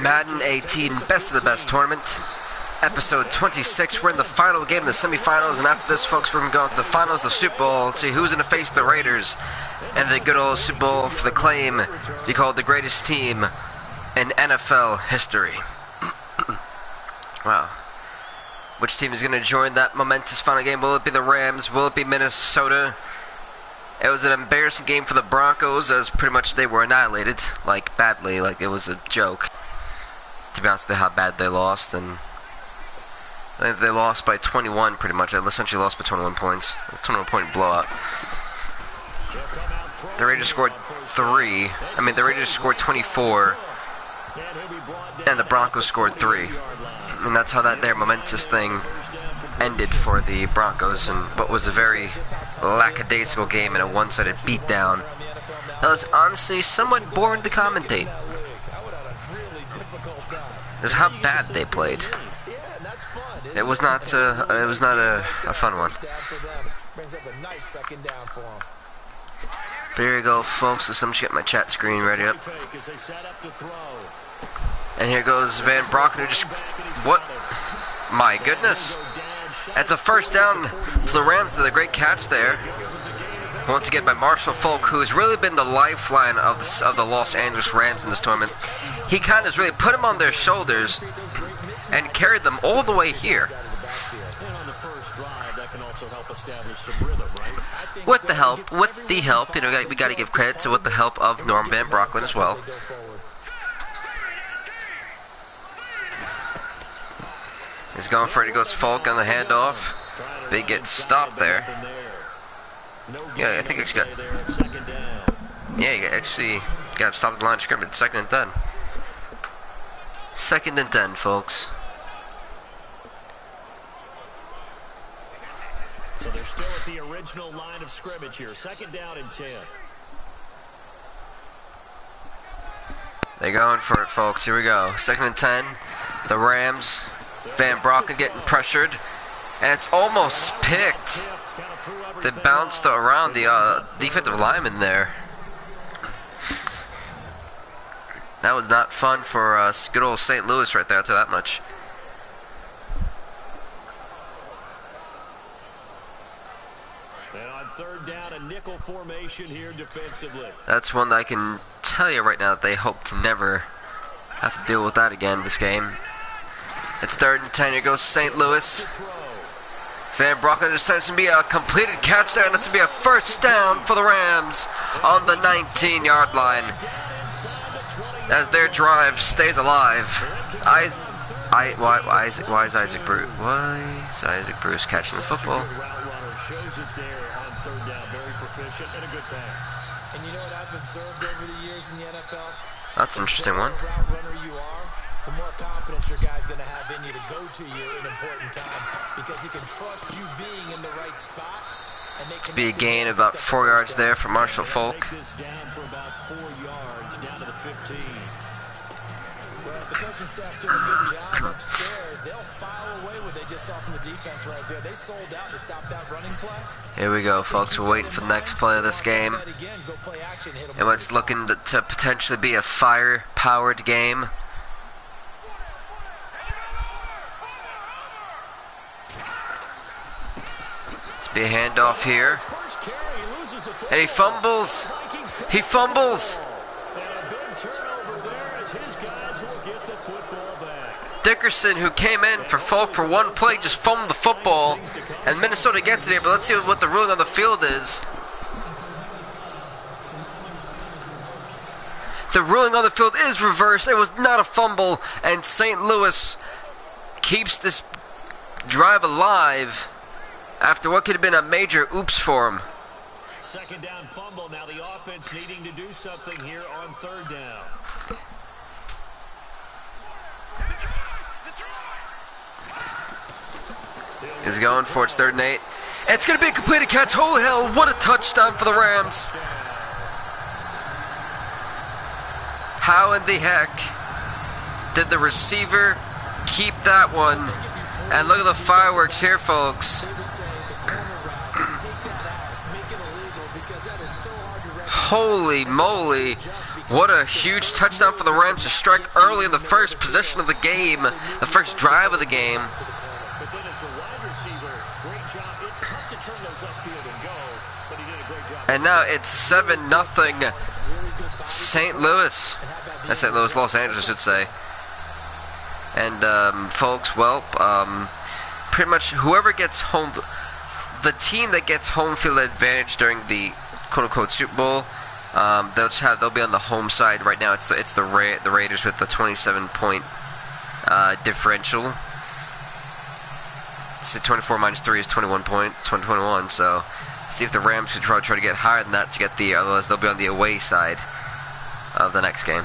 Madden 18 Best of the Best Tournament, Episode 26. We're in the final game of the semifinals, and after this, folks, we're going to go into the finals of the Super Bowl, see who's going to face the Raiders, and the good old Super Bowl for the claim to be called the greatest team in NFL history. Wow. Which team is going to join that momentous final game? Will it be the Rams? Will it be Minnesota? It was an embarrassing game for the Broncos, as pretty much they were annihilated, like badly, like it was a joke. To be honest with you, how bad they lost, and I think they lost by 21 pretty much. They essentially lost by 21 points. A 21-point blowout. The Raiders scored 3. I mean, the Raiders scored 24, and the Broncos scored 3. And that's how that their momentous thing ended for the Broncos, and what was a very lackadaisical game and a one-sided beatdown. That was honestly somewhat boring to commentate. Just how bad they played. It was not a fun one. But here we go, folks. So I'm just getting my chat screen ready up. And here goes Van Brocken, who just... What? My goodness. That's a first down for the Rams. Did a great catch there. Once again by Marshall Faulk, who's really been the lifeline of the Los Angeles Rams in this tournament. He kind of has really put them on their shoulders and carried them all the way here. With the help, you know, we got to give credit to with the help of Norm Van Brocklin as well. He's going for it. He goes Falk on the handoff. They get stopped there. Yeah, I think it's got. Yeah, you actually got to stop at the line of scrimmage. 2nd and 10. 2nd and 10, folks. So they're still at the original line of scrimmage here. 2nd down and 10. They're going for it, folks. Here we go. 2nd and 10. The Rams. Van Brocken getting pressured, and it's almost picked. They bounced around the defensive lineman there. That was not fun for us. Good old St. Louis right there, I'll tell you that much. And on 3rd down, a nickel formation here defensively. That's one that I can tell you right now that they hope to never have to deal with that again this game. It's 3rd and 10. Here goes St. Louis. Van Brocken decides to be a completed catch there, and that's going to be a first down for the Rams on the 19-yard line. As their drive stays alive. Why is Isaac Bruce catching the football? That's an interesting one. The more confidence your guy's going to have in you to go to you in important times, because he can trust you being in the right spot. And they can be a gain of about 4 yards there for Marshall Faulk. Down for about 4 yards, down to the 15. Well, if the coaching staff's doing a good job upstairs, they'll file away what they just saw from the defense right there. They sold out to stop that running play. Here we go, folks. We're waiting for the next play of this game. And what's looking to potentially be a fire-powered game. Be a handoff here, and he fumbles. He fumbles. Dickerson, who came in for Falk for one play, just fumbled the football, and Minnesota gets it here. But let's see what the ruling on the field is. The ruling on the field is reversed. It was not a fumble, and St. Louis keeps this drive alive after what could have been a major oops for him. 2nd down fumble. Now the offense needing to do something here on 3rd down. He's going for it. It's 3rd and 8. It's going to be a completed catch. Holy hell, what a touchdown for the Rams. How in the heck did the receiver keep that one? And look at the fireworks here, folks. Holy moly. What a huge touchdown for the Rams to strike early in the first possession of the game, the first drive of the game. But then as the wide receiver, great job. It's tough to turn those upfield and go, but he did a great job. And now it's 7-0 St. Louis. That's St. Louis, Los Angeles, I should say. And folks, well, pretty much whoever gets home, the team that gets home field advantage during the quote-unquote Super Bowl, they'll be on the home side. Right now, it's the Raiders with the 27-point differential. So 24 minus 3 is 21. So see if the Rams could probably try to get higher than that to get the. Otherwise, they'll be on the away side of the next game.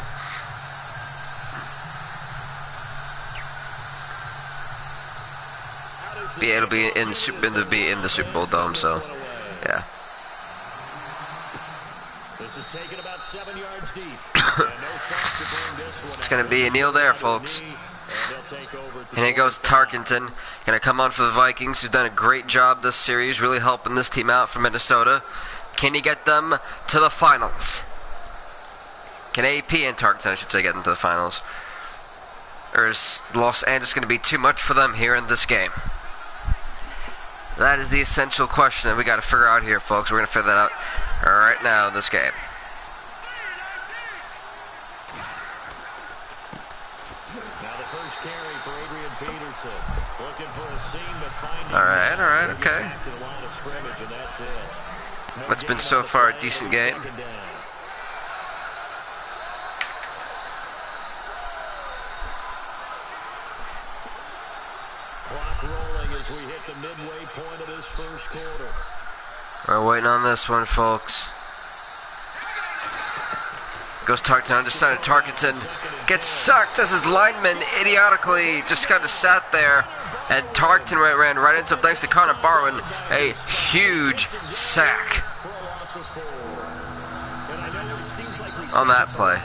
Yeah, it'll be in the Super Bowl dome. So yeah. This is taken about 7 yards deep. It's going to be a kneel there, folks. And here goes Tarkenton. Going to come on for the Vikings, who's done a great job this series, really helping this team out from Minnesota. Can he get them to the finals? Can AP and Tarkenton, I should say, get them to the finals? Or is Los Angeles going to be too much for them here in this game? That is the essential question that we got to figure out here, folks. We're going to figure that out right now in this game. Now the first carry for Adrian Peterson. Looking for a seam, but finding All right, okay. back to the line of scrimmage, and that's it. No It's been gain so on the far a play, decent game. second down. Clock rolling as we hit the midway point of this first quarter. We're waiting on this one, folks. Goes Tarkenton, undecided Tarkenton gets sucked as his lineman idiotically just kind of sat there, and Tarkenton ran right into him thanks to Connor Barwin. A huge sack on that play.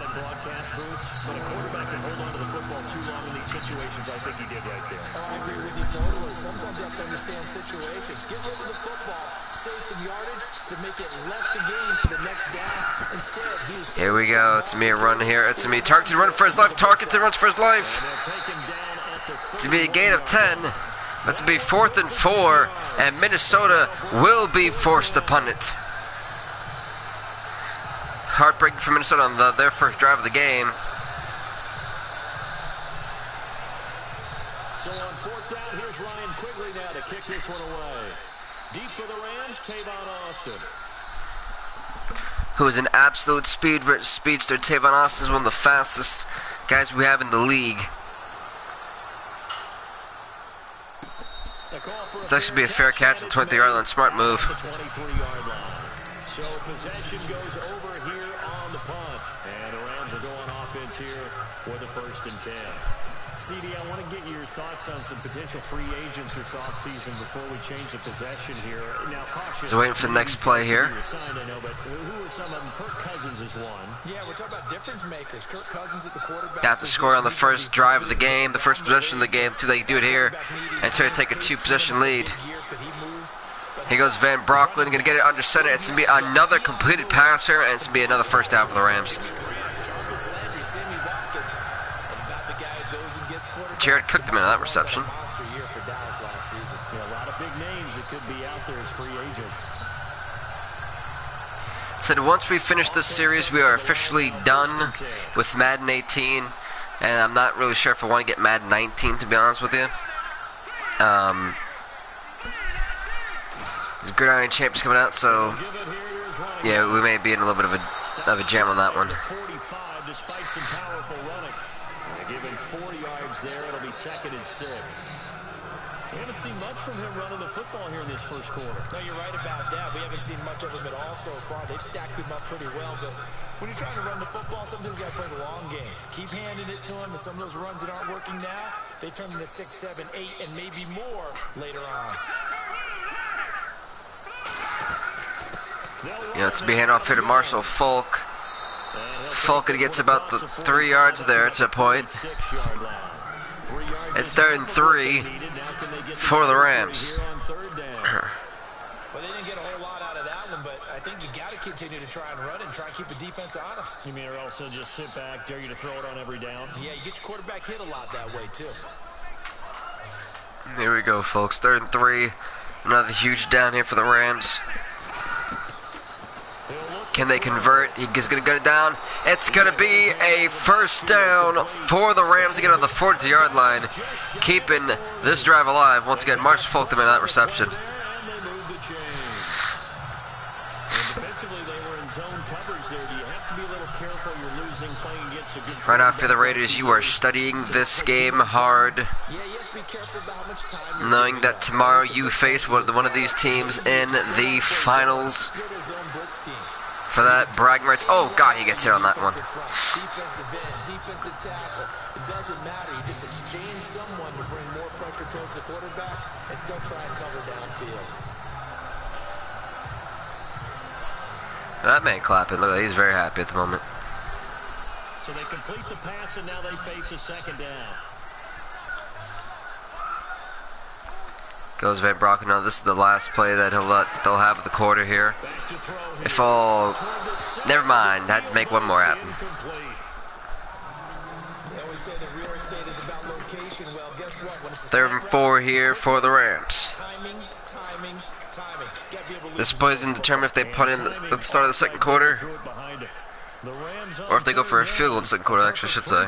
Sometimes you have to understand situations. Get rid of the football, save some yardage to make it less to gain for the next down. Instead, he's here we go. It's me a run here. It's me. Tarkenton running for his life. Tarkenton runs for his life. It's going to be a gain of 10. That's going to be 4th and 4. And Minnesota will be forced to punt it. Heartbreaking for Minnesota on their first drive of the game. So on 4th down, here's Ryan Quigley now to kick this one away. Deep for the Rams, Tavon Austin. Who is an absolute speedster. Tavon Austin is one of the fastest guys we have in the league. It's actually be a fair catch at the 23-yard line. Smart move. So possession goes over here on the punt. And the Rams are going offense here with the 1st and 10. CD, I want to get your thoughts on some potential free agents this offseason before we change the possession here. Now, caution. So waiting for the next play here. I know, but who are some of them? Kirk Cousins is one. Yeah, we're talking about difference makers. Kirk Cousins at the quarterback. Got to score on the first drive of the game, the first possession of the game, so they do it here and try to take a 2-possession lead. Here goes Van Brocklin, going to get it under center. It's going to be another completed pass here, and it's going to be another first down for the Rams. Jared cooked them into that reception. Yeah, a lot of big names that could be out there as free agents. Said once we finish this series, we are officially done with Madden 18, and I'm not really sure if I want to get Madden 19, to be honest with you. There's Gridiron Champs coming out, so yeah, we may be in a little bit of a jam on that one. 45 despite some powerful running. Given 4 yards there, it'll be 2nd and 6. We haven't seen much from him running the football here in this first quarter. No, you're right about that. We haven't seen much of him at all so far. They've stacked him up pretty well, but when you're trying to run the football, sometimes you got to play the long game. Keep handing it to him, and some of those runs that aren't working now, they turn into 6, 7, 8, and maybe more later on. Yeah, it's be handoff here to Marshall Falk. Falk gets about the 3 yards there to a point. It's 3rd and 3 for the Rams. Well, they didn't get a whole lot out of that one, but I think you got to continue to try and run and try and keep the defense honest. You mean or also just sit back, dare you to throw it on every down? Yeah, you get your quarterback hit a lot that way, too. Here we go, folks. 3rd and 3. Another huge down here for the Rams. Can they convert? He's going to get it down. It's going to be a first down for the Rams to get on the 40-yard line, keeping this drive alive. Once again, Marsh Fulton in that reception. Right after the Raiders, you are studying this game hard, knowing that tomorrow you face one of these teams in the finals. For that, bragging rights. Oh, God, he gets hit on that one. Defensive end, defensive tackle. It doesn't matter. You just exchange someone to bring more pressure towards the quarterback and still try and cover downfield. That man clapping. Look, he's very happy at the moment. So they complete the pass, and now they face a second down. Goes Van Brocken. Now this is the last play that they'll have of the quarter here. If all, never mind. Had to make one more happen. They always say that real estate is about location. Well, guess what? When it's a 3rd and 4 here for the Rams. Timing. This play is going to determine if they punt in at the start of the second quarter, or if they go for a field goal in the second quarter. Actually, I should say.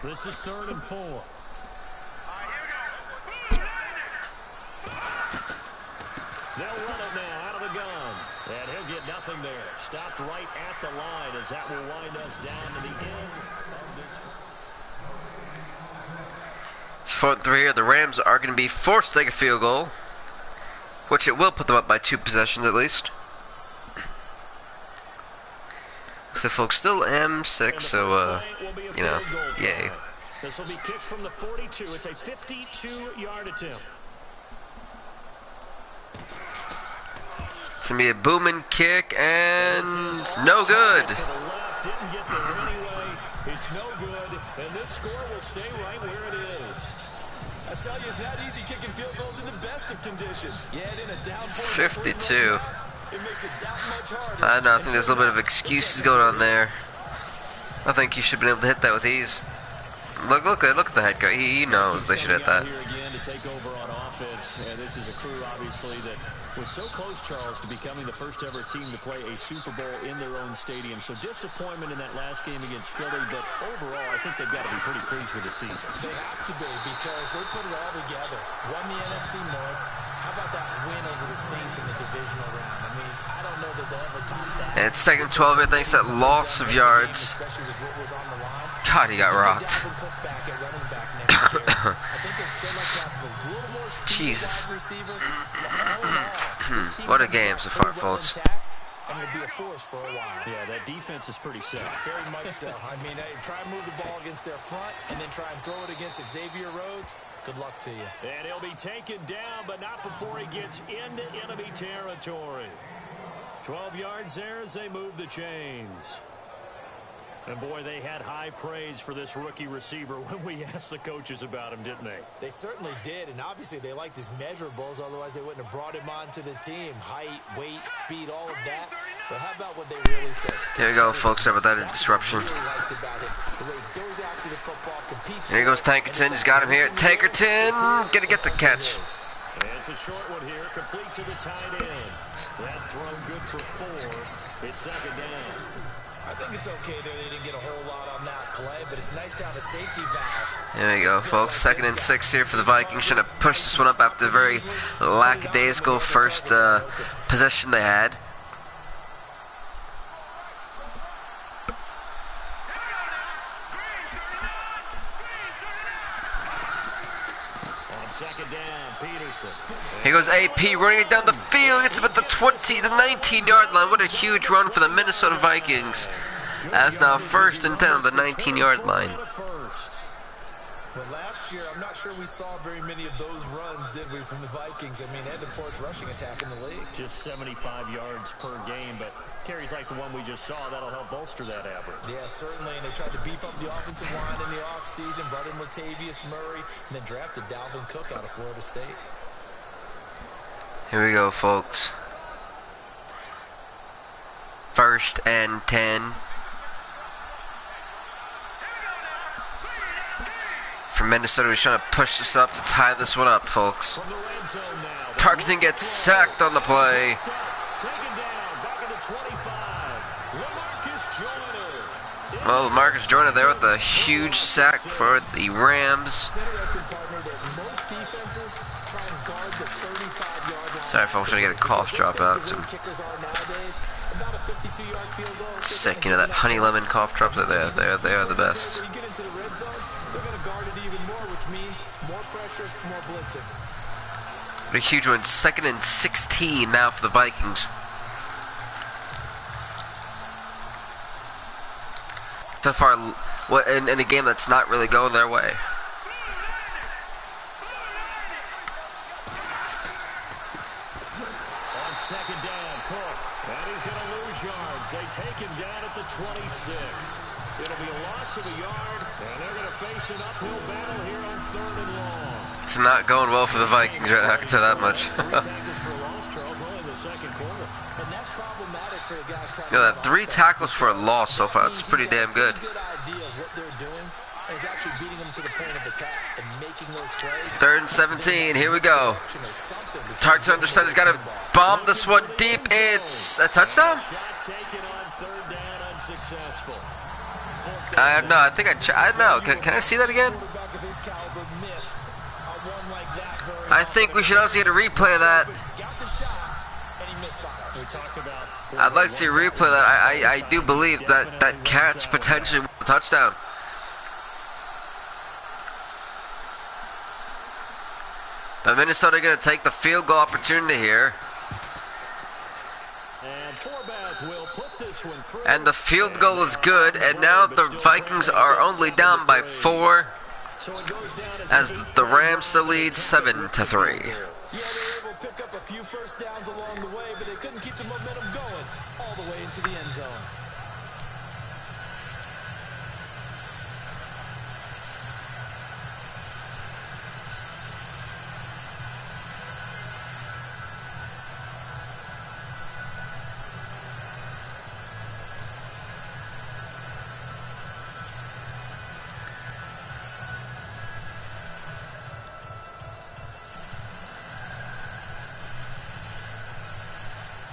This is 3rd and 4. They'll run it now out of the gun. And he'll get nothing there. Stopped right at the line as that will wind us down to the end of this. It's 4th and 3 here. The Rams are going to be forced to take a field goal, which it will put them up by 2 possessions at least. So, folks, still M6, so, you know, yay. This will be kicked from the 42. It's a 52-yard attempt. It's going to be a booming kick, and no good. Didn't get there anyway. It's no good, and this score will stay right where it is. I tell you, it's not easy kicking field goals in the best of conditions. Yeah, in a down 52. It makes it that much harder. I don't know. I think there's a little bit of excuses going on there. I think you should have been able to hit that with ease. Look at the head guy. He knows they should hit that. Here again to take over on offense. And this is a crew, obviously, that was so close, Charles, to becoming the first ever team to play a Super Bowl in their own stadium. So disappointment in that last game against Philly, but overall, I think they've got to be pretty pleased with the season. They have to be, because they put it all together. Won the NFC North. How about that win over the Saints in the divisional round? I mean, I don't know that they'll ever top that. And it's 2nd and 12 here thanks to that loss of yards. God, he got rocked. Jesus. What a game so far, folks. And it'll be a force for a while. Yeah, that defense is pretty set. Very much so. I mean, try and move the ball against their front and then try and throw it against Xavier Rhodes. Good luck to you. And he'll be taken down, but not before he gets into enemy territory. 12 yards there as they move the chains. And boy, they had high praise for this rookie receiver when we asked the coaches about him, didn't they? They certainly did, and obviously they liked his measurables, otherwise they wouldn't have brought him onto the team. Height, weight, speed, all of that. But how about what they really said? There you go, folks. Sorry about that disruption. Here goes Tankerton. He's got him here. Tankerton gonna get the catch. And it's a short one here, complete to the tight end. That throw good for 4. It's 2nd down. I think it's okay there. They didn't get a whole lot on that play, but it's nice to have a safety valve. There we go, folks. 2nd and 6 here for the Vikings. Trying to push this one up after the very lackadaisical first possession they had. On 2nd down, Peterson. Here goes AP running it down the field. It's about the 20, the 19-yard line. What a huge run for the Minnesota Vikings. As now 1st and 10 on the 19-yard line. But last year, I'm not sure we saw very many of those runs, did we, from the Vikings? I mean, they had the poorest rushing attack in the league. Just 75 yards per game, but carries like the one we just saw, that'll help bolster that average. Yeah, certainly, and they tried to beef up the offensive line in the offseason, brought in Latavius Murray, and then drafted Dalvin Cook out of Florida State. Here we go, folks. First and 10. From Minnesota, who's trying to push this up to tie this one up, folks. Tarkenton gets sacked on the play. Well, Marcus Joyner there with a huge sack for the Rams. Sorry, folks, I'm trying to get a cough drop out. Sick, you know, that honey lemon cough drops. They are the best. A huge one. 2nd and 16 now for the Vikings. So far, in a game that's not really going their way. On 2nd down, Cook. And he's going to lose yards. They take him down at the 26. It'll be a loss of a yard, and they're going to face an uphill battle here on 3rd and long. It's not going well for the Vikings right now, I can tell that much. Yeah, that 3 tackles for a loss so far. That's pretty damn good. 3rd and 17. Here we go. Tarkenton understands. He's got to bomb this one deep. It's a touchdown. No, I think I don't know. Can I see that again? I think we should also get a replay of that. I'd like to see a replay of that. I do believe that that catch potentially was a touchdown. But Minnesota going to take the field goal opportunity here. And the field goal is good. And now the Vikings are only down by 4. As the Rams still lead 7-3. Yeah, they were able to pick up a few first downs along the way, but they couldn't keep the momentum going all the way into the end zone.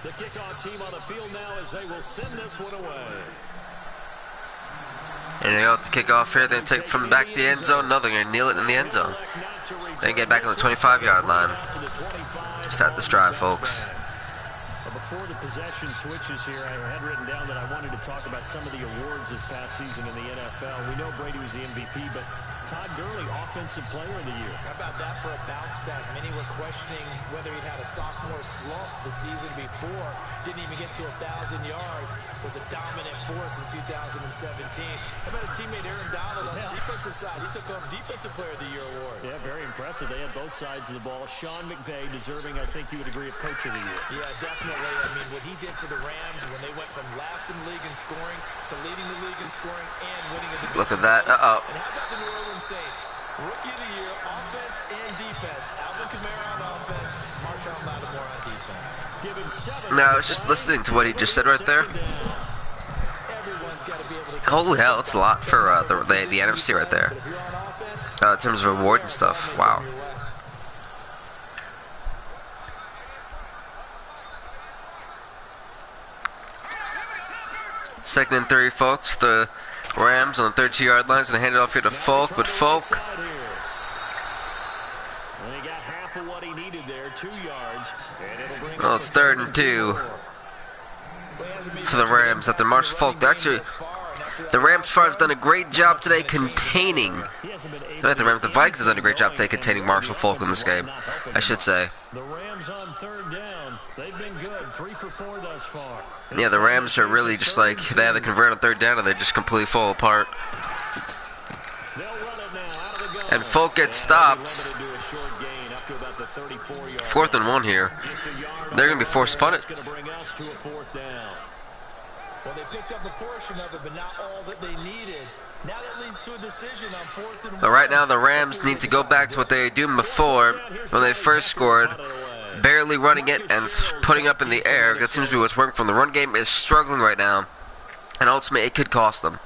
The kickoff team on the field now as they will send this one away. And they got the kickoff here. They take from back the end zone. No, they're going to kneel it in the end zone. Then get back on the 25-yard line. Start this drive, folks. Before the possession switches here, I had written down that I wanted to talk about some of the awards this past season in the NFL. We know Brady was the MVP, but Todd Gurley, Offensive Player of the Year. How about that for a bounce back? Many were questioning whether he'd had a sophomore slump the season before. Didn't even get to 1,000 yards. Was a dominant force in 2017. How about his teammate Aaron Donald on the defensive side? He took home Defensive Player of the Year award. Yeah, very impressive. They had both sides of the ball. Sean McVay deserving, I think you would agree, of Coach of the Year. Yeah, definitely. I mean, what he did for the Rams when they went from last in the league in scoring to leading the league in scoring and winning a division. Look at that. Uh-oh. And how about the New Orleans Saints? Rookie of the Year, offense and defense. Alvin Kamara on offense, Marshawn Lattimore on defense. No, I was just listening to what he just said right there. Holy hell, it's a lot for the NFC right there. In terms of reward and stuff. Wow. Second and 3, folks. The Rams on the 32-yard line is going to hand it off here to Folk, but Folk. Well, it's 3rd and 2 for the Rams after Marshall Folk. Actually, the Rams have done a great job today containing. The Vikings have done a great job today containing Marshall Folk in this game, I should say. The Rams on 3rd down. They've been good. 3 for 4 thus far. Yeah, the Rams are really just like, they have to convert on 3rd down and they just completely fall apart. And Folk gets stopped. 4th and 1 here. They're going to be forced to punt it. Well, they picked up a portion of it, but not all that they needed. Now that leads to a decision on 4th and 1. So right now the Rams need to go back to what they were doing before when they first scored. barely running it and putting up in the air. That seems to be what's working from the run game is struggling right now, and ultimately it could cost them.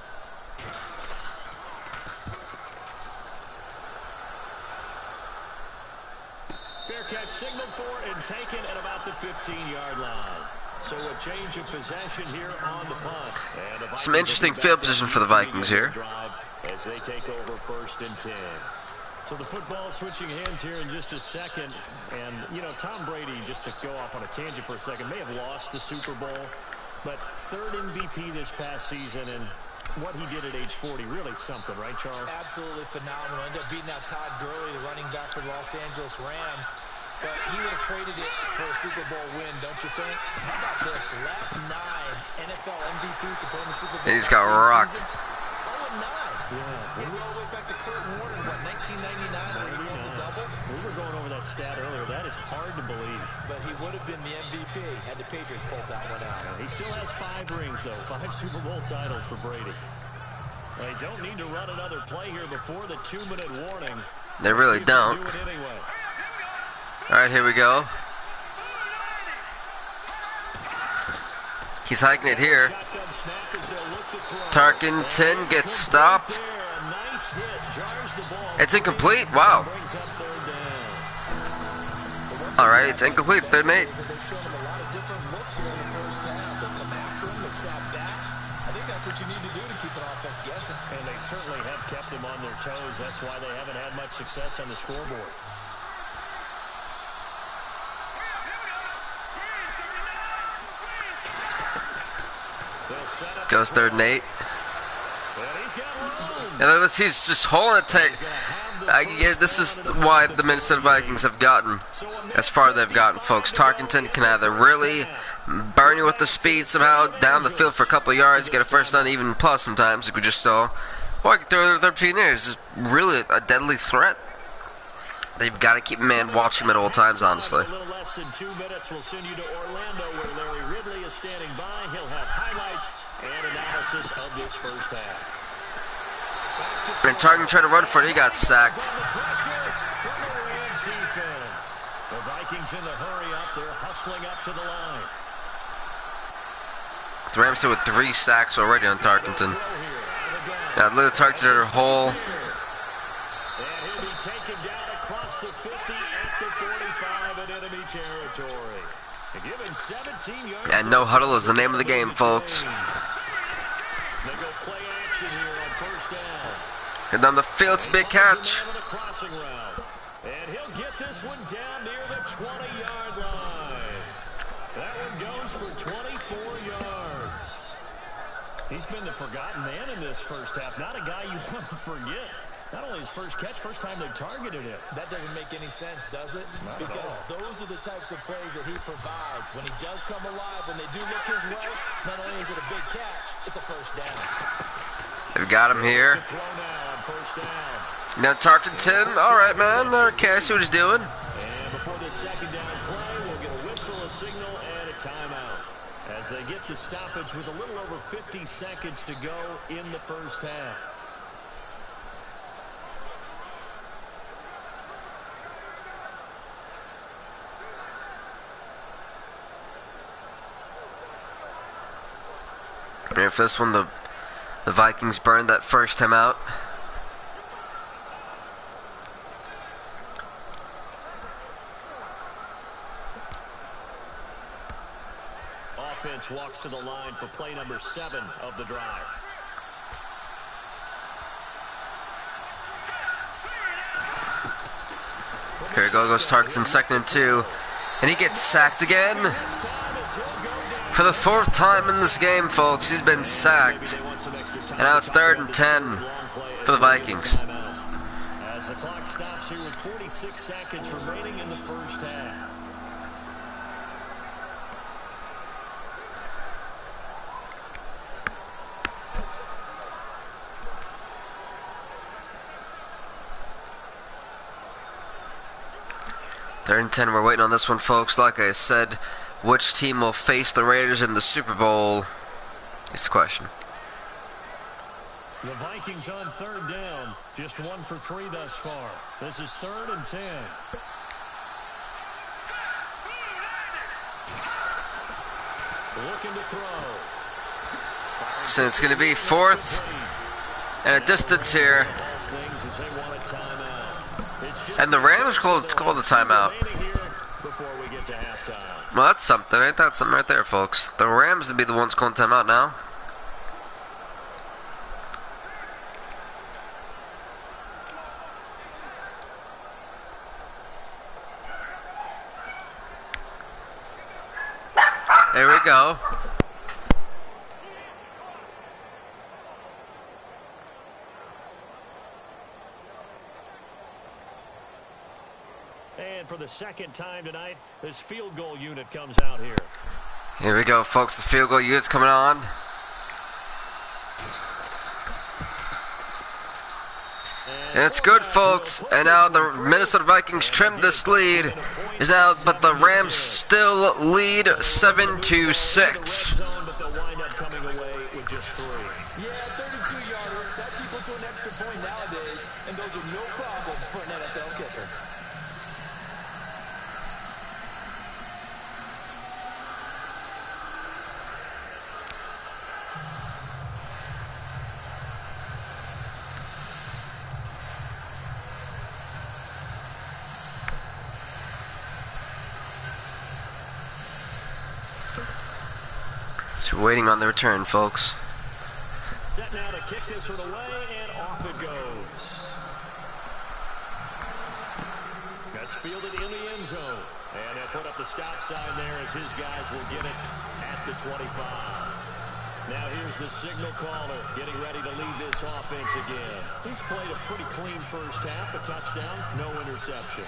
Fair catch signaled for and taken at about the 15-yard line. So a change of possession here on the punt. Some interesting field position for the Vikings here. As they take over 1st and 10. So the football switching hands here in just a second. And, you know, Tom Brady, just to go off on a tangent for a second, may have lost the Super Bowl. But 3rd MVP this past season, and what he did at age 40, really something, right, Charles? Absolutely phenomenal. Ended up beating out Todd Gurley, the running back for the Los Angeles Rams. But he would have traded it for a Super Bowl win, don't you think? How about this? The last 9 NFL MVPs to play in the Super Bowl. And he's got rocked. 0-9. Yeah. All the way back to Kurt Warner, what, 1999 when he won the double? We were going over that stat earlier. That is hard to believe. But he would have been the MVP had the Patriots pulled that one out. He still has 5 rings, though. 5 Super Bowl titles for Brady. They don't need to run another play here before the 2-minute warning. They really don't. All right, here we go. He's hiking it here. Tarkenton gets stopped. It's incomplete. Wow. All right, it's incomplete. 3rd and 8. What you need to do to keep an offense guessing. And they certainly have kept them on their toes. That's why they haven't had much success on the scoreboard. Goes 3rd and 8. And he's just holding it tight. This is why the Minnesota Vikings have gotten as far as they've gotten, folks. Tarkenton can either really burn you with the speed somehow down the field for a couple of yards, get a first down, even plus sometimes, like we just saw, or throw their pioneers. Is really a deadly threat. They've got to keep man watch him at all times, honestly. A little less than 2 minutes will send you to Orlando, where Larry Ridley is standing by. He'll have highlights and analysis of this first half. And Tarkenton tried to run for it. He got sacked. The Vikings in the hurry up. They're hustling up to the line. The Rams with 3 sacks already on Tarkenton. Now look at Tarkenton in a hole. And he'll be taken down across the 50 at the 45 in enemy territory. And given 17 yards. And no huddle is the name of the game, folks. They go play action here on 1st down. And down the field, it's a big catch. And he'll get this one down near the 20-yard line. That one goes for 24 yards. He's been the forgotten man in this first half. Not a guy you want to forget. Not only his first catch, first time they've targeted him. That doesn't make any sense, does it? Because those are the types of plays that he provides. When he does come alive, when they do look his way, not only is it a big catch, it's a first down. They've got him here. Now Tarkenton, all right, man. Okay, I see what he's doing. And before this 2nd down play, we'll get a whistle, a signal, and a timeout. As they get the stoppage with a little over 50 seconds to go in the first half. And if this one, the Vikings burned that first time out. Offense walks to the line for play number 7 of the drive. Here goes Tarkenton, 2nd and 2. And he gets sacked again. For the 4th time in this game, folks, he's been sacked. And now it's 3rd and 10 for the Vikings. As the clock stops here with 46 seconds remaining in the first half. Third and 10, we're waiting on this one, folks. Like I said, which team will face the Raiders in the Super Bowl is the question. The Vikings on 3rd down, just 1 for 3 thus far. This is 3rd and 10. Looking to throw. So it's going to be 4th and a distance here. And the Rams called the timeout. Well, that's something. Ain't that something right there, folks? The Rams would be the ones calling timeout now. There we go. And for the second time tonight, this field goal unit comes out here. Here we go, folks. The field goal unit's coming on. And it's good, folks. And now the Minnesota Vikings trimmed this lead. Is out, but the Rams still lead 7-6. But they'll wind up coming away with just 3. Yeah, 32-yarder. That's equal to an extra point nowadays, and those are no problem for an NFL kicker. So waiting on the return, folks. Set now to kick this one away, and off it goes. That's fielded in the end zone. And they'll put up the stop sign there as his guys will get it at the 25. Now here's the signal caller getting ready to lead this offense again. He's played a pretty clean first half, a touchdown, no interceptions.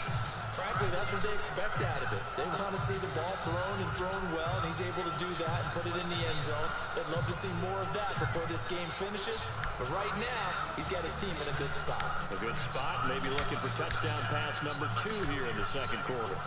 Frankly, that's what they expect out of it. They want to see the ball thrown and thrown well, and he's able to do that and put it in the end zone. They'd love to see more of that before this game finishes. But right now, he's got his team in a good spot. A good spot, maybe looking for touchdown pass number 2 here in the second quarter.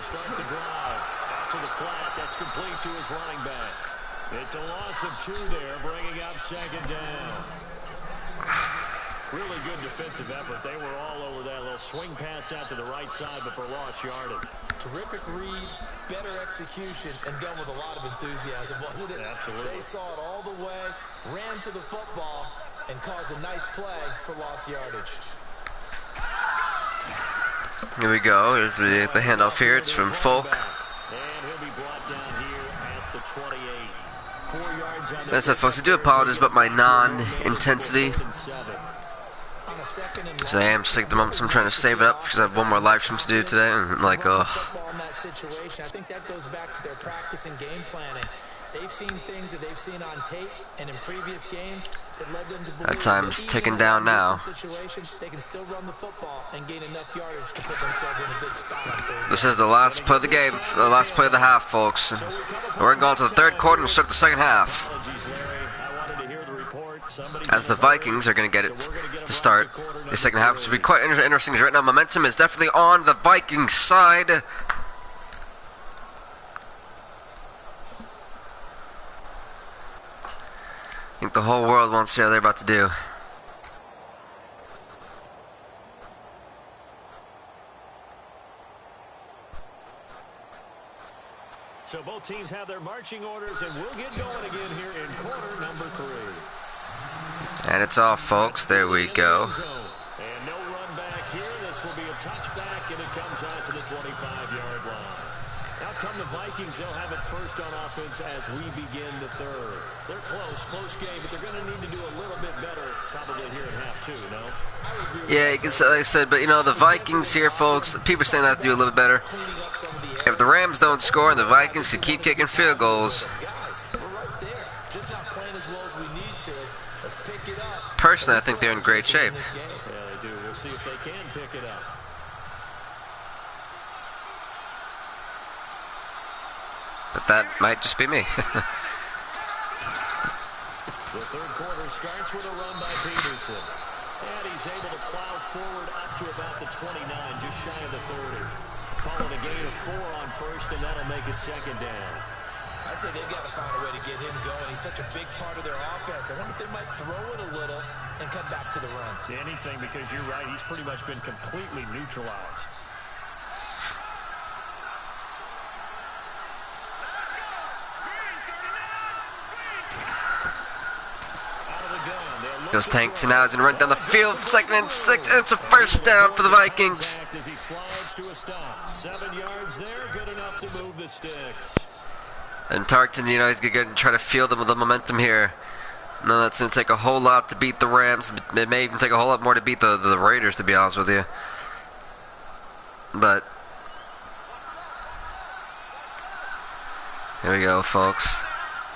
Start the drive. Out to the flat. That's complete to his running back. It's a loss of 2 there, bringing up second down. Really good defensive effort. They were all over that little swing pass out to the right side before lost yardage. Terrific read, better execution, and done with a lot of enthusiasm, wasn't it? Absolutely. They saw it all the way, ran to the football, and caused a nice play for lost yardage. Here we go. Here's the handoff here. It's from Folk. And he'll be brought down here at the 28. 4 yards on That's it, folks. I do apologize about my non-intensity. So I am sick at the moment, so I'm trying to save it up because I have one more live stream to do today. And I'm like, oh. In that situation, I think that goes back to their practice and game planning. They've seen things that they've seen on tape and in previous games that led them to believe That time's that ticking even down in a now. situation, they can still run the football and gain enough yardage to put themselves in a good spot on third. This is the last play of the game, the last play of the half, folks. We're going to the third quarter and start the second half. As the Vikings are going to get it to start the second half, which will be quite interesting. Right now, momentum is definitely on the Vikings side. I think the whole world wants to see how they're about to do. So both teams have their marching orders, and we'll get going again here in quarter number 3. And it's off, folks. There we go. And no run back here. This will be a touchback, and it comes out to the 25-yard line. Out come the Vikings. They'll have it first on offense as we begin the third. They're close game, but they're going to need to do a little bit better probably here in half 2, no? Yeah, you can say, like I said, but you know, the Vikings here, folks, people are saying they have to do a little bit better. If the Rams don't score, the Vikings can keep kicking field goals. Personally, I think they're in great shape. Yeah, they do. We'll see if they can pick it up. But that might just be me. The third quarter starts with a run by Peterson. And he's able to plow forward up to about the 29, just shy of the 30. Calling a gain of 4 on first, and that'll make it second down. I'd say they've got to find a way to get him going. He's such a big part of their offense. I wonder if they might throw it a little and come back to the run. Anything, because you're right. He's pretty much been completely neutralized. Goes Tank to now. He's going to run down the field. 2nd and 6. And it's a first down for the Vikings. As he slides to a stop. 7 yards there. Good enough to move the sticks. And Tarkton, you know, he's going to try to field them with the momentum here. No, that's going to take a whole lot to beat the Rams. It may even take a whole lot more to beat the Raiders, to be honest with you. But here we go, folks.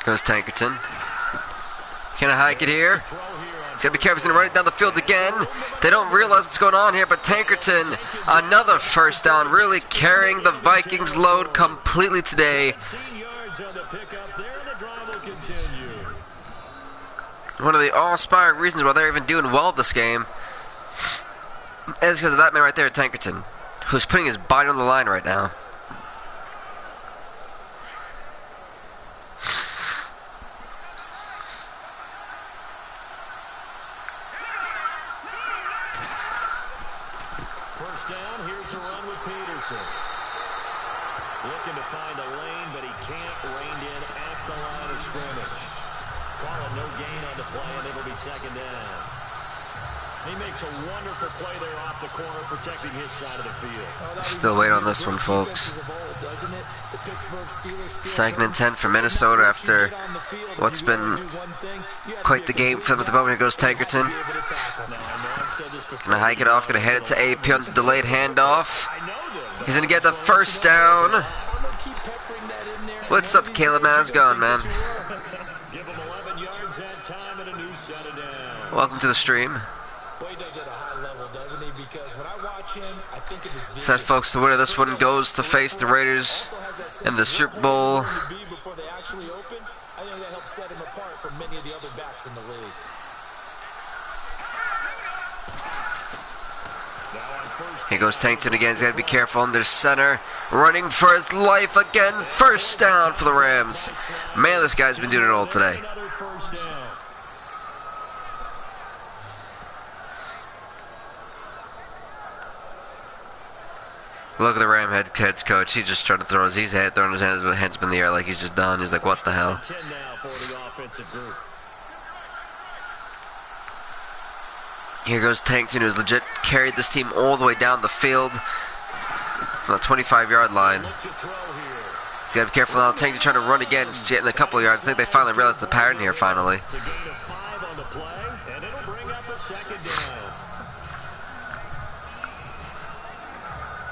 Goes Tankerton. Can I hike it here? He's got to be careful. He's going to run it down the field again. They don't realize what's going on here, but Tankerton, another first down, really carrying the Vikings load completely today. One of the awe-inspiring reasons why they're even doing well this game is because of that man right there, Tankerton, who's putting his body on the line right now. First down, here's a run with Peterson. Looking to find a lane, but he can't. Reined in at the line of scrimmage. Calling no gain on the play, and it'll be 2nd down. He makes a wonderful play there off the corner, protecting his side of the field. Still waiting on this one, folks. 2nd and 10 for Minnesota after what's been quite the game for them at the moment. Here goes Tankerton. Gonna hike it off, gonna head it to AP on the delayed handoff. He's gonna get the first down. What's up, Caleb, man? How's it going, man? Welcome to the stream. So, folks, the winner of this one goes to face the Raiders in the Super Bowl. Here goes Tankton again. He's got to be careful under center. Running for his life again. First down for the Rams. Man, this guy's been doing it all today. Look at the Ram heads coach. He's just trying to throw his head, throwing his hands up in the air like he's just done. He's like, what the hell? Here goes Tankton, who's legit carried this team all the way down the field from the 25-yard line. He's got to be careful now. Tankton trying to run again. He's getting a couple of yards. I think they finally realized the pattern here, finally.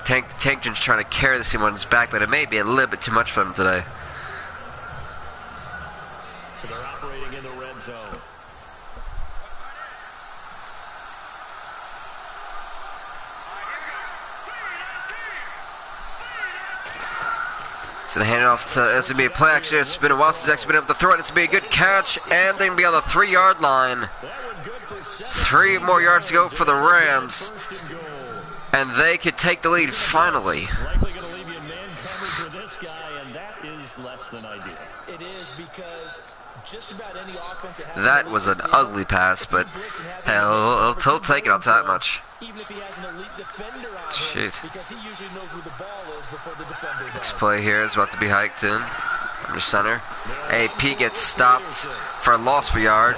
Tankton's trying to carry this team on his back, but it may be a little bit too much for him today. So they're operating in the red zone. He's going to hand it off to, it's going to be a play action. It's been a while since he's actually been able to throw it. It's going to be a good catch, and they're going to be on the 3-yard line. 3 more yards to go for the Rams. And they could take the lead finally. Likely going to leave you in man coverage for this guy, and that is less than ideal. It is, because just about any offense that was an ugly pass, but hell, he'll take it. I'll tell you that much. Even if he has an elite defender on him, because he usually knows where the ball is before the defender does. Next play here is about to be hiked in under center. AP gets stopped for a loss for yard.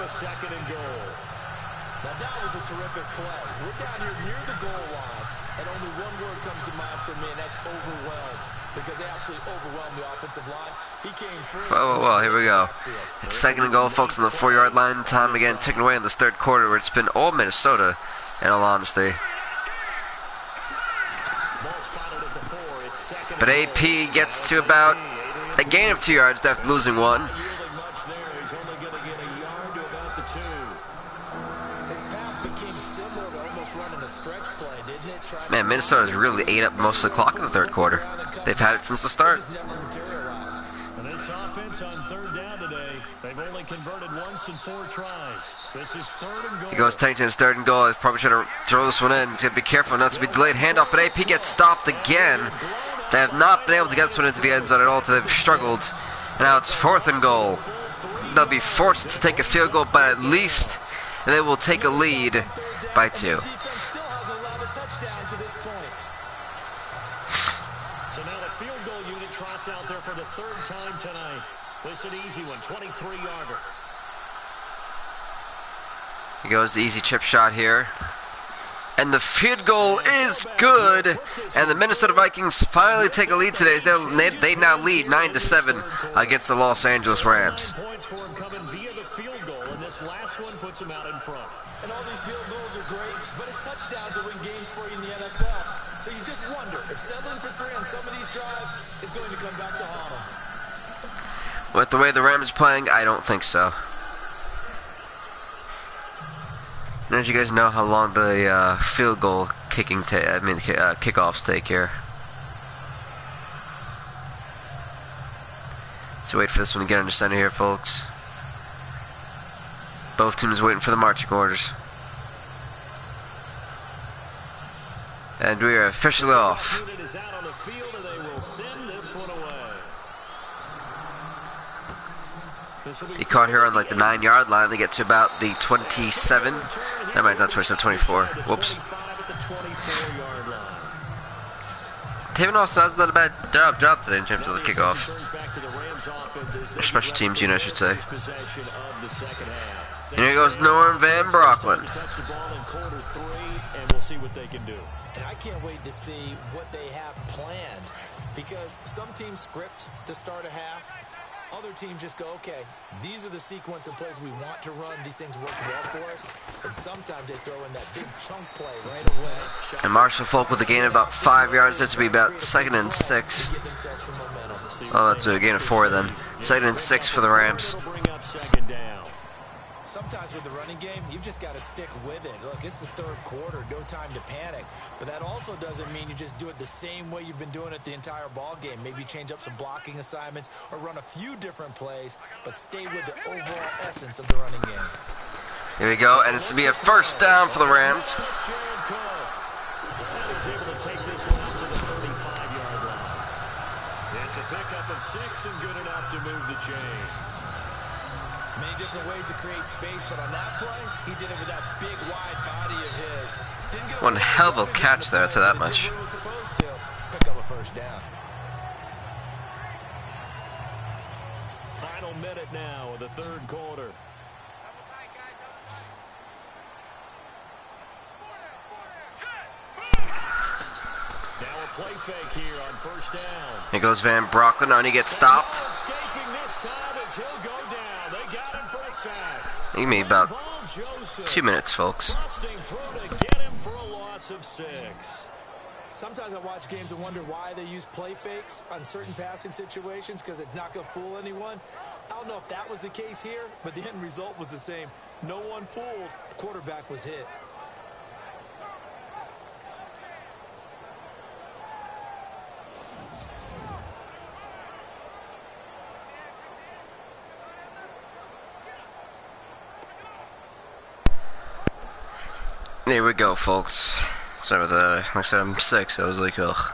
Second and goal. Now that was a terrific play. We're down here near the goal line, and only one word comes to mind for me, and that's overwhelmed. Because they absolutely overwhelmed the offensive line. He came free. Whoa, here we go. It's 2nd and goal, folks, on the 4-yard line. Time again ticking away in this 3rd quarter, where it's been all Minnesota, in all honesty. But AP gets to about a gain of 2 yards after losing 1. Man, Minnesota's really ate up most of the clock in the 3rd quarter. They've had it since the start. And this offense on third down today. They've only converted once in 4 tries. This is 3rd and goal. He goes Titans, 3rd and goal. He's probably should have thrown this one in. He's got to be careful not to be delayed handoff, but AP gets stopped again. They have not been able to get this one into the end zone at all. They've struggled. And now it's 4th and goal. They'll be forced to take a field goal, but at least they will take a lead by 2. So now the field goal unit trots out there for the 3rd time tonight. This is an easy one, 23-yarder. He goes the easy chip shot here. And the field goal is good. And the Minnesota Vikings finally take a lead today. They now lead 9-7 against the Los Angeles Rams. Points for him coming via the field goal, and this last one puts him out in front. And all these field goals are great, but it's touchdowns that win games for you in the NFL. So you just wonder if settling for 3 on some of these drives is going to come back to haunt them. With the way the Rams are playing, I don't think so. And as you guys know how long the field goal kickoffs take here. So wait for this one to get under center here, folks. Both teams waiting for the marching orders. And we are officially off. He caught here on like the 9-yard line. They get to about the 27. That might not 27, 24. Whoops. Taven Austin hasn't done a bad job today in terms of the kickoff. Or special teams unit, I should say. And here goes Norm Van Brocklin. And I can't wait to see what they have planned, because some teams script to start a half. Other teams just go, okay, these are the sequence of plays we want to run. These things work well for us. And sometimes they throw in that big chunk play right away. And Marshall Fulp with a gain of about 5 yards. That's to be about 2nd and 6. Oh, that's a gain of 4 then. 2nd and 6 for the Rams. Sometimes with the running game, you've just got to stick with it. Look, it's the 3rd quarter, no time to panic. But that also doesn't mean you just do it the same way you've been doing it the entire ball game. Maybe change up some blocking assignments or run a few different plays, but stay with the overall essence of the running game. Here we go, and it's going to be a 1st down for the Rams. It's a pickup of 6 and good enough to move the chains. Many different ways to create space, but on that play, he did it with that big, wide body of his. One hell of a catch there, to that much. Pick up a 1st down. Final minute now of the 3rd quarter. Now a play fake here on 1st down. Here goes Van Brocklin, and he gets stopped. Escaping this time as he'll go down. They got him for a sack. Give me about 2 minutes, folks. Busting through to get him for a loss of 6. Sometimes I watch games and wonder why they use play fakes on certain passing situations, because it's not going to fool anyone. I don't know if that was the case here, but the end result was the same. No one fooled. The quarterback was hit. There we go, folks. Sorry about that. Like I said, I'm 6. I was like, ugh.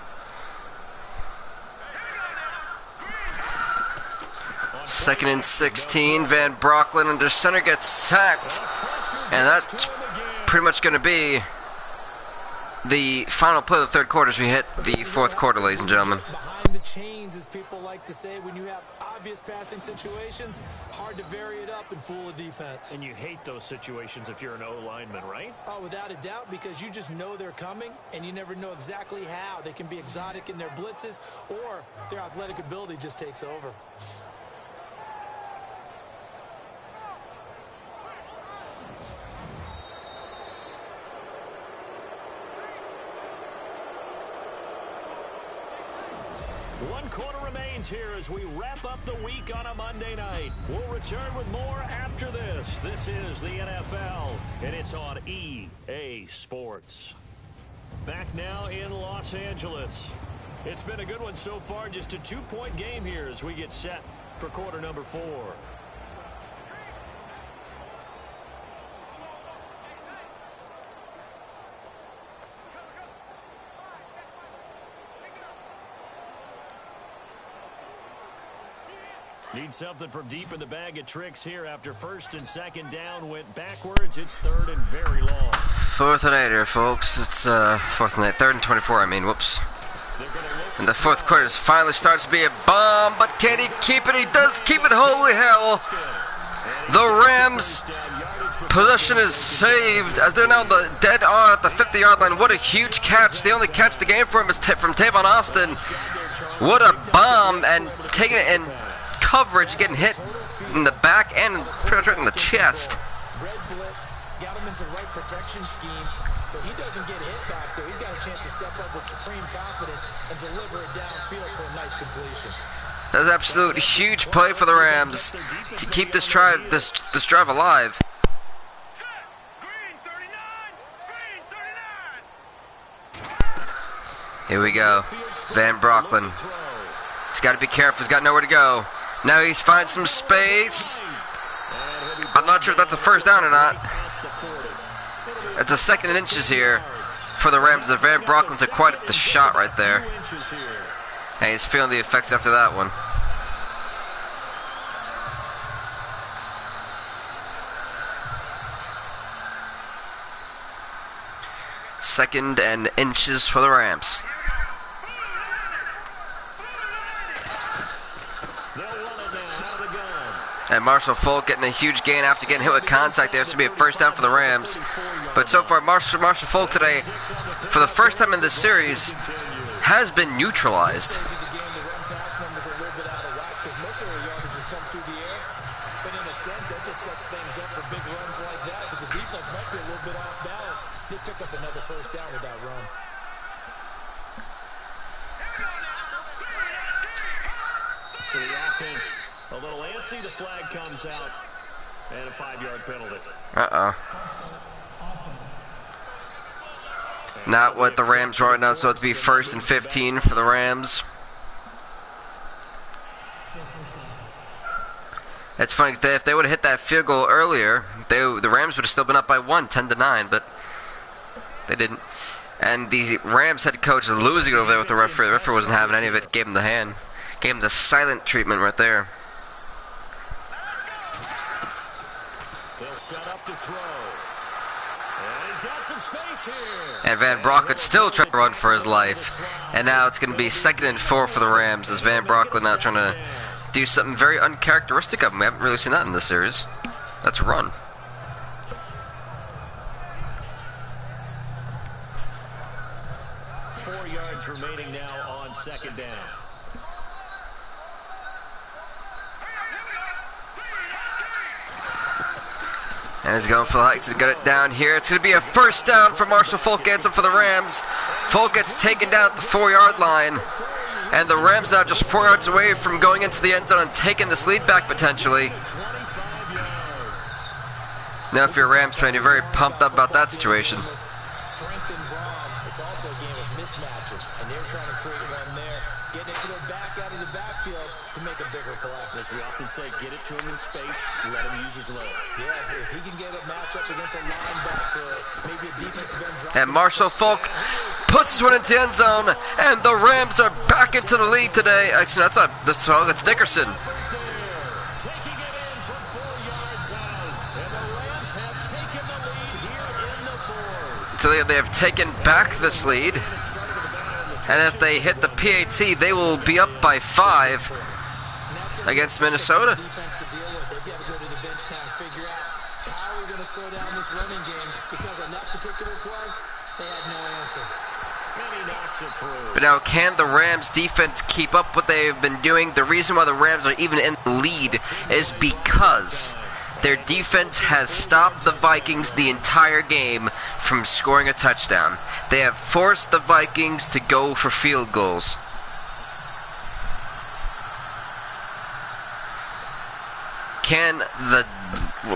2nd and 16. Van Brocklin and their center gets sacked. And that's pretty much going to be the final play of the 3rd quarter as we hit the 4th quarter, ladies and gentlemen. Behind the chains, as people like to say, when you have obvious passing situations, hard to vary it up and fool a defense. And you hate those situations if you're an O-lineman, right? Oh, without a doubt, because you just know they're coming, and you never know exactly how. They can be exotic in their blitzes, or their athletic ability just takes over. One quarter remains here as we wrap up the week on a Monday night. We'll return with more after this. This is the NFL, and it's on EA Sports. Back now in Los Angeles. It's been a good one so far, just a 2-point game here as we get set for quarter number 4. Need something from deep in the bag of tricks here after first and second down went backwards. It's third and very long. 4th and 8 here, folks. It's 4th and 8. 3rd and 24, I mean. Whoops. And the 4th quarter finally starts to be a bomb, but can he keep it? He does keep it. Holy hell. The Rams' possession is saved as they're now dead on at the 50-yard line. What a huge catch. The only catch of the game for him is from Tavon Austin. What a bomb, and taking it in coverage, getting hit in the back and pretty much right in the chest. Red blitz, got him into the right protection scheme, so he doesn't get hit back there. He's got a chance to step up with supreme confidence and deliver it downfield for a nice completion. That's an absolute huge play for the Rams to keep this drive alive. Here we go. Van Brocklin. He's got to be careful. He's got nowhere to go. Now he's finding some space. I'm not sure if that's a first down or not. It's a 2nd and inches here for the Rams. Van Brocklin took quite the shot right there. And he's feeling the effects after that one. Second and inches for the Rams. And Marshall Folk getting a huge gain after getting hit with contact there. It's going to be a first down for the Rams. But so far, Marshall Folk today, for the first time in this series, has been neutralized. So the offense a little antsy. The flag comes out and a 5-yard penalty. Not what the Rams are right now, so it'll be 1st and 15 for the Rams. It's funny, because if they would have hit that field goal earlier, the Rams would have still been up by 1, 10-9, but they didn't. And the Rams head coach is losing it over there with the referee. The referee wasn't having any of it. Gave him the hand. Gave him the silent treatment right there. They'll set up to throw. And he's got some space here. And Van Brocklin still trying to run for his life. And now it's going to be 2nd and 4 for the Rams as Van Brocklin now trying to do something very uncharacteristic of him. We haven't really seen that in this series. That's a run. Remaining now on 2nd down. And he's going for the hikes. He's got it down here. It's going to be a first down for Marshall Folk. Gets up for the Rams. Folk gets taken down at the 4-yard line. And the Rams now just 4 yards away from going into the end zone and taking this lead back potentially. Now if you're a Rams fan, you're very pumped up about that situation. As we often say, get it to him in space, let him use his leg. Yeah, if he can get a matchup against a linebacker, maybe a defensive end drop. And Marshall Folk puts this one into the end zone, and the Rams are back into the lead today. Actually, that's Dickerson. Taking it in from 4 yards out, and the Rams have taken the lead here in the 4th. So they have taken back this lead, and if they hit the PAT, they will be up by 5. Against Minnesota. Defense to deal with. They've got to go to the bench now and figure out how we're going to slow down this running game, because on that particular play, they had no answer. And he knocks it through. But now, can the Rams defense keep up what they've been doing? The reason why the Rams are even in the lead is because their defense has stopped the Vikings the entire game from scoring a touchdown. They have forced the Vikings to go for field goals. Can the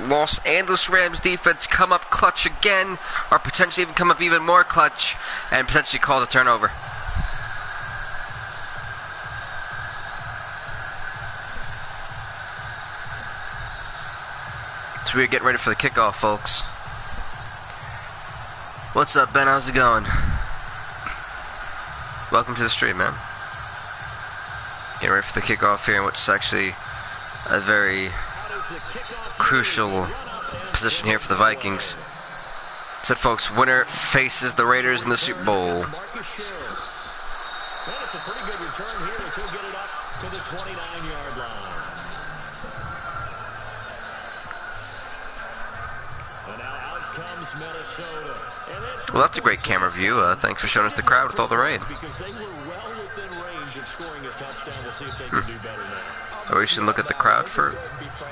Los Angeles Rams defense come up clutch again, or potentially even come up even more clutch and potentially cause a turnover? So we're getting ready for the kickoff, folks. What's up, Ben? How's it going? Welcome to the stream, man. Getting ready for the kickoff here, which is actually a very crucial position here for the Vikings. Said, folks, winner faces the Raiders in the Super Bowl. And it's a pretty good return here as he'll get it up to the 29-yard line. And now out comes Minnesota. Well, that's a great camera view. Thanks for showing us the crowd with all the rain. Because they were well within range of scoring a touchdown. We'll see if they can do better now. Oh, we should look at the crowd for...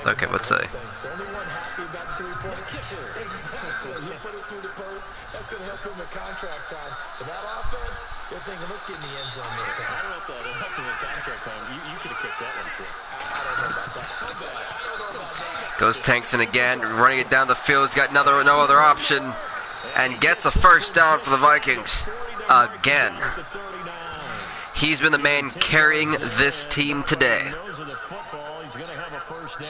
Okay, let's say. The only one happy about the three-point kicker. Exactly. You put it through the post. That's going to help him in contract time. But that offense, they're thinking, let's get in the end zone this time. I don't know if that will help him in contract time. You could have kicked that one through. I don't know about that. Too bad. I don't know about that. Goes Tankson again, running it down the field. He's got no other option. And gets a first down for the Vikings. Again. He's been the man carrying this team today. Nose of the football. He's going to have a first down.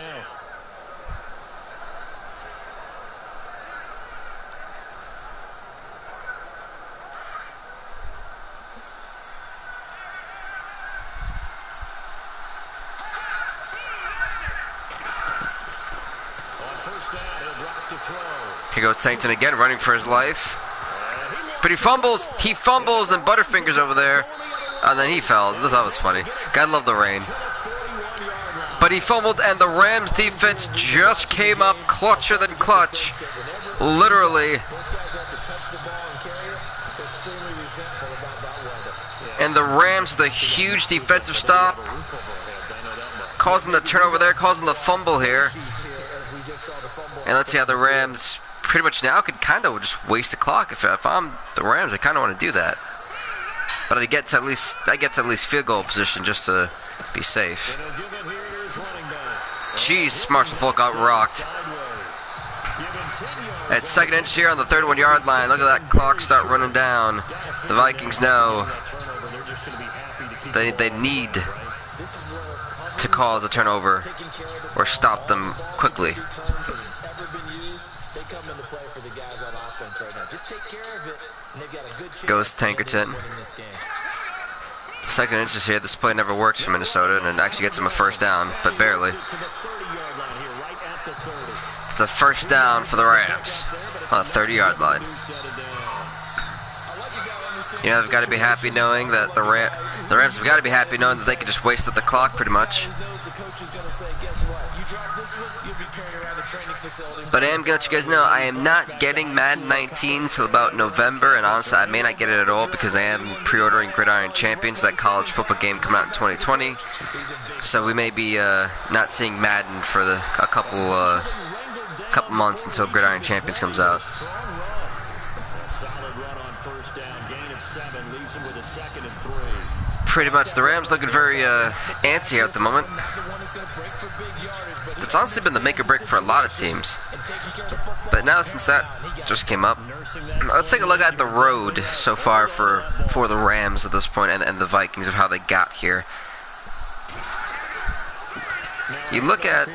Here goes Tankson again, running for his life. But he fumbles, and Butterfinger's over there. And then he fell. That was funny. God love the rain. But he fumbled, and the Rams defense just came up clutcher than clutch. Literally. And the Rams, the huge defensive stop, causing the turnover there, causing the fumble here. And let's see how the Rams pretty much now could kind of just waste the clock. If I'm the Rams, I kind of want to do that. But I get to at least field goal position just to be safe. Jeez, Marshall Falk got rocked. At second inch here on the 31-yard line. Look at that clock start running down. The Vikings know they need to cause a turnover or stop them quickly. Goes Tankerton. Second inches here. This play never works for Minnesota, and it actually gets him a first down, but barely. It's a first down for the Rams on the 30-yard line. You know, they've got to be happy knowing that the Rams have got to be happy knowing that they can just waste up the clock pretty much. But I am going to let you guys know, I am not getting Madden 19 till about November, and honestly, I may not get it at all because I am pre-ordering Gridiron Champions, that college football game coming out in 2020. So we may be not seeing Madden for a couple months until Gridiron Champions comes out. Pretty much, the Rams looking very antsy here at the moment. It's honestly been the make or break for a lot of teams. But now, since that just came up, let's take a look at the road so far for the Rams at this point and the Vikings of how they got here. You look at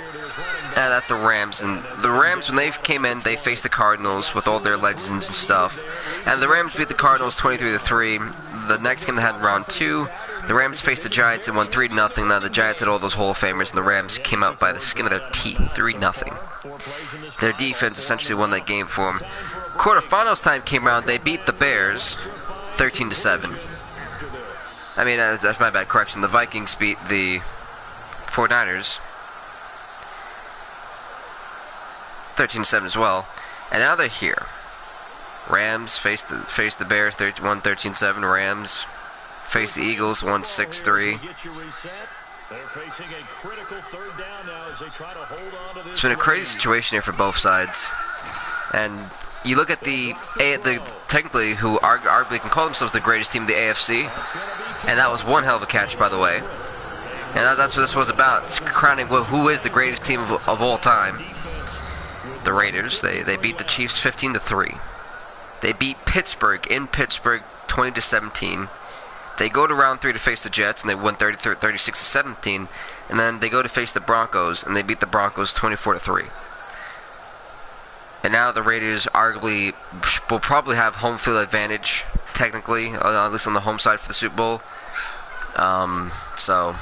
the Rams, and the Rams, when they came in, they faced the Cardinals with all their legends and stuff. And the Rams beat the Cardinals 23-3. The next game they had in round 2, the Rams faced the Giants and won 3-0. Now the Giants had all those Hall of Famers, and the Rams came out by the skin of their teeth, 3-0. Their defense essentially won that game for them. Quarterfinals time came around, they beat the Bears 13-7. I mean, that's my bad correction. The Vikings beat the 49ers 13-7 as well. And now they're here. Rams faced the Bears 13-7. Rams faced the Eagles 1-6-3. It's been a crazy situation here for both sides. And you look at the technically who arguably can call themselves the greatest team in the AFC, and that was one hell of a catch, by the way. And that's what this was about. It's crowning who is the greatest team of all time. The Raiders, they beat the Chiefs 15-3. They beat Pittsburgh in Pittsburgh 20-17. They go to round 3 to face the Jets, and they win 36-17. And then they go to face the Broncos, and they beat the Broncos 24-3. And now the Raiders arguably will probably have home field advantage, technically, at least on the home side for the Super Bowl. So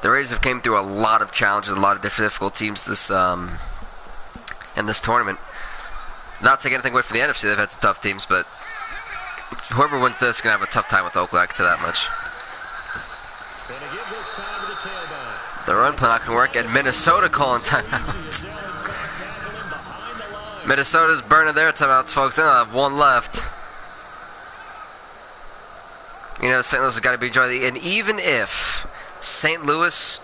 the Raiders have came through a lot of challenges, a lot of difficult teams this in this tournament. Not taking anything away from the NFC, they've had some tough teams, but whoever wins this is going to have a tough time with Oakland, I can tell that much. The run play not going to work, and Minnesota calling timeouts. Minnesota's burning their timeouts, folks. They don't have one left. You know, St. Louis has got to be joining. And even if St. Louis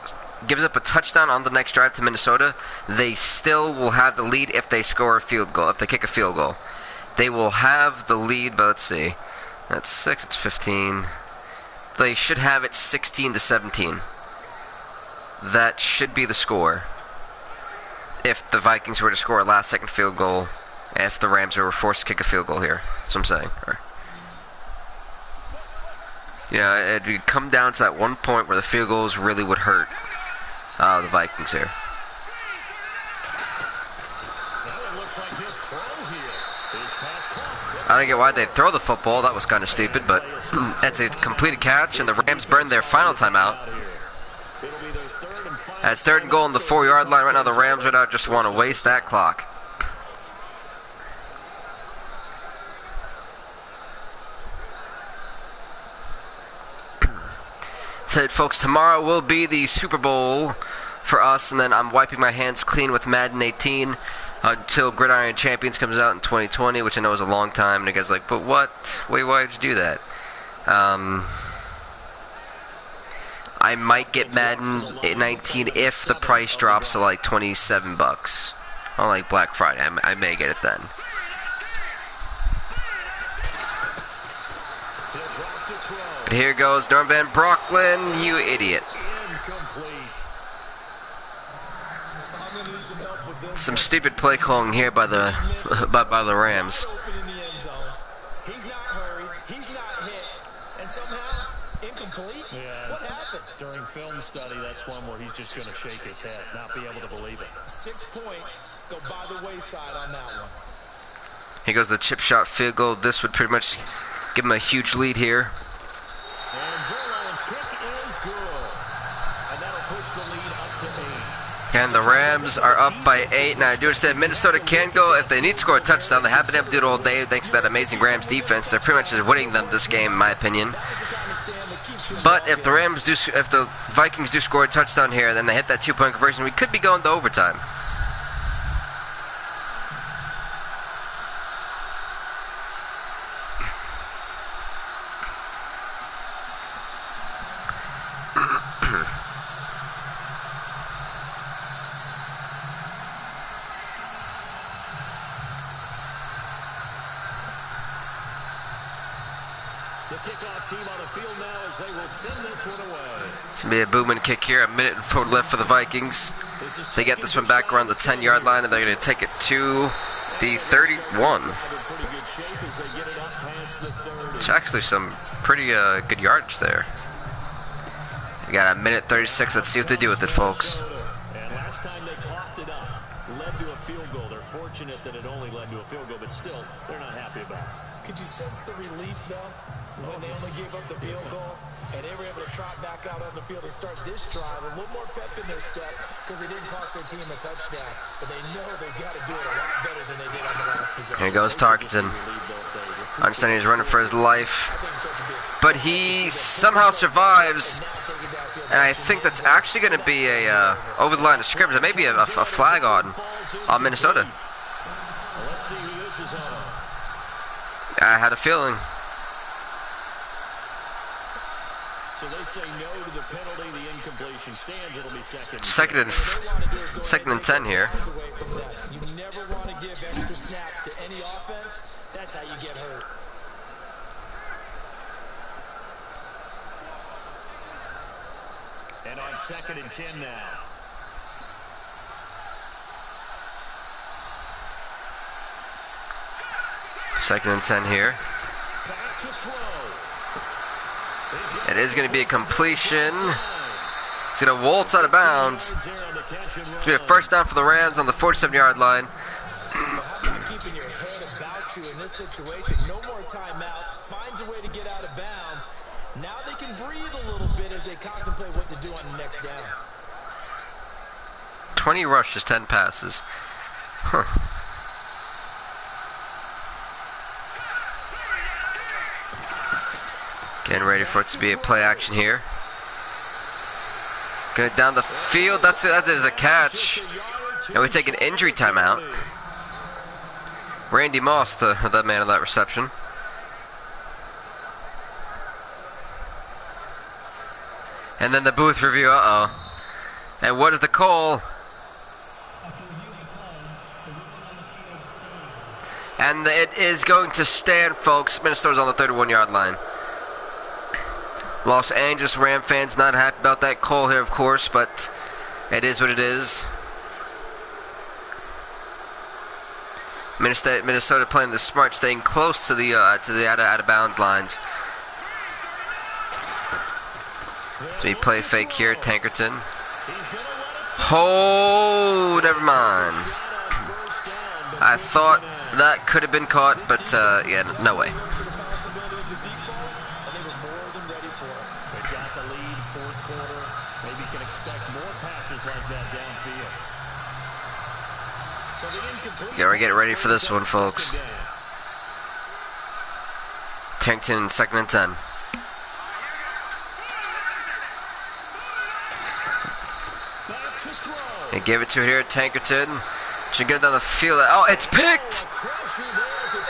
gives up a touchdown on the next drive to Minnesota, they still will have the lead if they score a field goal, if they kick a field goal. They will have the lead, but let's see. That's 6, it's 15. They should have it 16-17. That should be the score if the Vikings were to score a last-second field goal, if the Rams were forced to kick a field goal here. That's what I'm saying. Yeah, it would come down to that one point where the field goals really would hurt the Vikings here. I don't get why they throw the football. That was kind of stupid, but that's a completed catch, and the Rams burned their final timeout. It's 3rd and goal on the 4-yard line right now. The Rams right now just want to waste that clock. Said, folks, tomorrow will be the Super Bowl for us, and then I'm wiping my hands clean with Madden 18 until Gridiron Champions comes out in 2020, which I know is a long time. And the guy's like, but what? Wait, why did you do that? I might get Madden 19 if the price drops to like $27 on like Black Friday. I may get it then. But here goes Norm Van Brocklin, you idiot. Some stupid play calling here by the by the Rams. He's not hurried, he's not hit, and somehow incomplete. Yeah. What happened? During film study, that's one where he's just going to shake his head, not be able to believe it. 6 points go by the wayside on that one. Here goes the chip shot field goal. This would pretty much give him a huge lead here. And Zerline's kick is good. And that'll push the lead up to 8. And the Rams are up by 8. Now, I do understand Minnesota can go if they need to score a touchdown. They haven't been able to do it all day thanks to that amazing Rams defense. They're pretty much just winning them this game, in my opinion. But if the Vikings do score a touchdown here, then they hit that 2-point conversion, we could be going to overtime. It's going to be a booming kick here. A minute and 4 left for the Vikings. They get this one back around the 10-yard line, and they're going to take it to the 31. It's actually some pretty good yardage there. We got a minute 36. Let's see what they do with it, folks. And last time they clocked it up, led to a field goal. They're fortunate that it only led to a field goal, but still, they're not happy about it. Could you sense the relief, though, when they only gave up the field goal? And they were able to trot back out on the field and start this drive. A little more pep in their step because they didn't cost their team a touchdown. But they know they've got to do it a lot better than they did on the last possession. Here goes Tarkenton. I understand he's running for his life. But he somehow survives. And I think that's actually going to be a over the line of scrimmage. There may be a flag on Minnesota. I had a feeling. So they say no to the penalty. The incompletion stands. It'll be second. Second and 10 here. You never want to give extra snaps to any offense. That's how you get hurt. And on 2nd and 10 now. Second and 10 here. Back to throw. It is going to be a completion. He's going to waltz out of bounds. It's going to be a first down for the Rams on the 47-yard line. How about keeping your head about you in this situation? No more timeouts. Finds a way to get out of bounds. Now they can breathe a little bit as they contemplate what to do on the next down. 20 rushes, 10 passes. Huh. Getting ready for it to be a play action here. Get it down the field. That is a catch. And we take an injury timeout. Randy Moss, the man of that reception. And then the booth review. Uh-oh. And what is the call? And it is going to stand, folks. Minnesota's on the 31-yard line. Los Angeles Ram fans not happy about that call here, of course, but it is what it is. Minnesota playing the smart, staying close to the out of bounds lines. So we play fake here, Tankerton. Oh, never mind. I thought that could have been caught, but yeah, no way. Yeah, we're getting ready for this one, folks. Tankerton, 2nd and 10. And give it to here, Tankerton. Should get down the field. Oh, it's picked!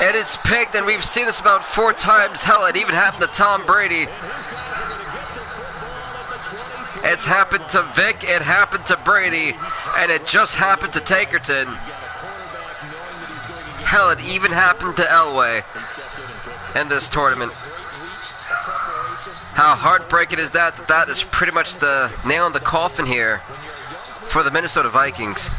It is picked, and we've seen this about 4 times. Hell, it even happened to Tom Brady. It's happened to Vic, it happened to Brady, and it just happened to Tankerton. Hell, it even happened to Elway in this tournament. How heartbreaking is that? That is pretty much the nail in the coffin here for the Minnesota Vikings.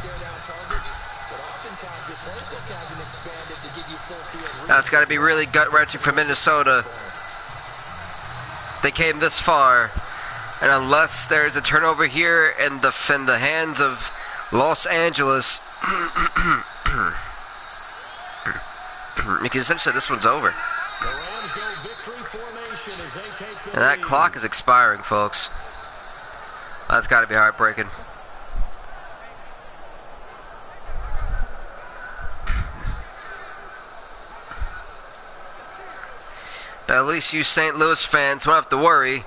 That's got to be really gut-wrenching for Minnesota. They came this far, and unless there's a turnover here in the hands of Los Angeles, because essentially this one's over. And that clock is expiring, folks. That's got to be heartbreaking. But at least you St. Louis fans won't have to worry.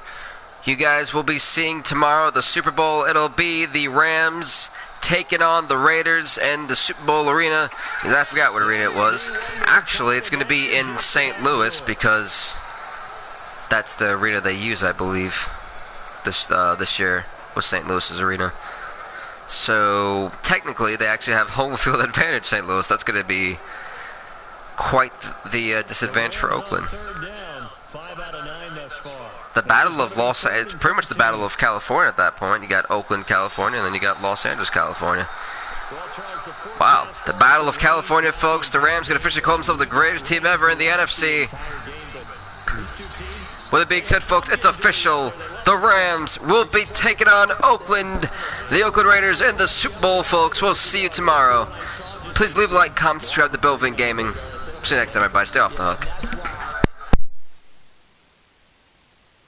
You guys will be seeing tomorrow the Super Bowl. It'll be the Rams taking on the Raiders in the Super Bowl arena. Because I forgot what arena it was. Actually, it's going to be in St. Louis because that's the arena they use, I believe, this year was St. Louis's arena. So technically, they actually have home field advantage, St. Louis. That's going to be quite the disadvantage for Oakland. The Battle of Los Angeles, pretty much the Battle of California at that point. You got Oakland, California, and then you got Los Angeles, California. Wow, the Battle of California, folks. The Rams going to officially call themselves the greatest team ever in the NFC. With it being said, folks, it's official. The Rams will be taking on Oakland, the Oakland Raiders, in the Super Bowl, folks. We'll see you tomorrow. Please leave a like, comment, subscribe to Billvin Gaming. See you next time, everybody. Stay off the hook.